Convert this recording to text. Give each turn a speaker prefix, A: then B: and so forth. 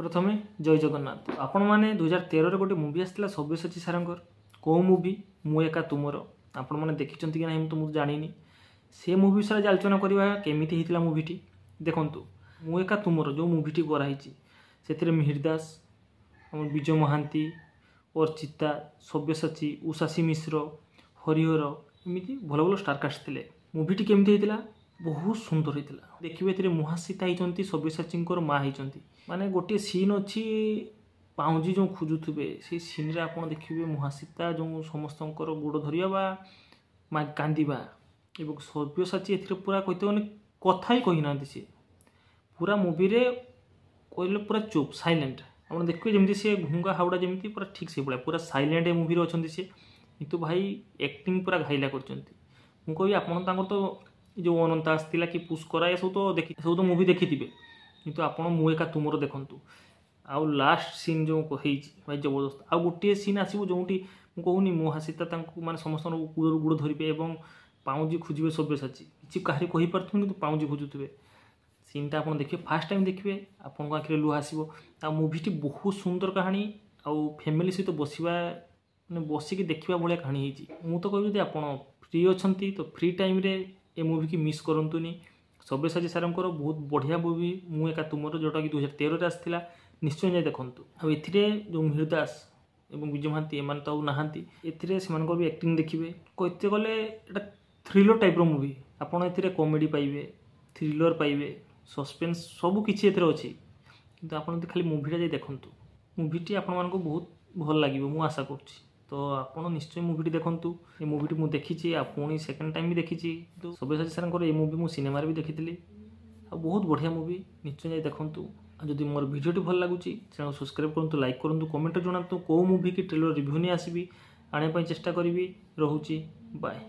A: प्रथमे जय जगन्नाथ। आपण मैंने 2013 गोटे मुवी आसाला सब्यसाची सारंगर कौ मुवी मु एका तुमर आपण मैंने देखी कि ना तो मुझे जानी से मुवी विषय आलोचना करवा केमी होता मुवीटी देखु मु एका तुमर जो मुवीटी कराई से मिहिर दास विजय महांती अर्चिता सब्यसाची उषासी मिश्र हरिहर एमती भल भल स्टारकास्ट थे। मुवीटी केमती होता बहुत सुंदर होता देखिए मुहासीता होती सब्यसाची माँ होती माने गोटे सीन अच्छी पाउजी जो खोजुवे से सीन रे आपड़ देखिए मुहासीता जो समस्त गोड़ धरिया माँ कांदा एवं सब्यसाची पूरा कहते कथा ही कही ना सी पूरा मुवी रे कहले पूरा चुप साइलेंट आप देखिए जमी सी घुंगा हावड़ा जमी पूरा ठीक से भाया पूरा साइलेंट मुवी रे अच्छा सी किंतु भाई एक्टिंग पूरा घाइला कर आप तो जो अनंत आसला कि पुष्करा ये सब तो देखी सब तो मुवी देखी थे किंतु आप एका तुमर देखु आउ लास्ट सीन जो भाई जबरदस्त आउ गोटे सीन आसो जो कहूनी मुहासीता माने समस्त गुड़ धरवे और पाउजी खोजे सब्यसाची किसी कहारी कही पार्थुन कि पाउजी खोजुवे सीनटा आप देखिए फास्ट टाइम देखिए आपन आखिरे लुह आसो आ मुवीटी बहुत सुंदर कहानी आउ फैमिली सहित बसवा मैंने बसिकी देखा भाया कहानी हो तो कहूँ आप फ्री अच्छा तो फ्री टाइम रे ए मुवी की मिस करंतुनी। सब्यसाची सारंकर बहुत बढ़िया मुवी मु एका तुमर जोटा कि 2013 आसाला निश्चय जाए देखूँ ए जो मिहिर दास और विजय महांती एम तो नहांती से एक्टिंग देखिए कहते गले थ्रिलर टाइप मुवी आपड़ ए कॉमेडी पाइबे थ्रिलर पाइबे सस्पेंस सब किसी अच्छी किंतु आप खाली मुवीटा जाए देखूँ मुवीटी आपण मानक बहुत भल लगे मुझे आशा करुँच तो आप निश्चय मुवीटी देखूँ ये मुवीटी मुझे देखी पुणी सेकेंड टाइम भी देखी तो सब्यसाची सारंकर ये मुवी मुझे सिनेमा भी देखी बहुत बढ़िया मुवी निश्चय जाए देखूँ। जदि मोर भिडियोटी भल लगुच चैनल सब्सक्राइब करूँ लाइक करूँ कमेंट जनातु कौ मुवी की ट्रेलर रिव्यू नहीं आसबि आने चेष्टा करी रोचे बाय।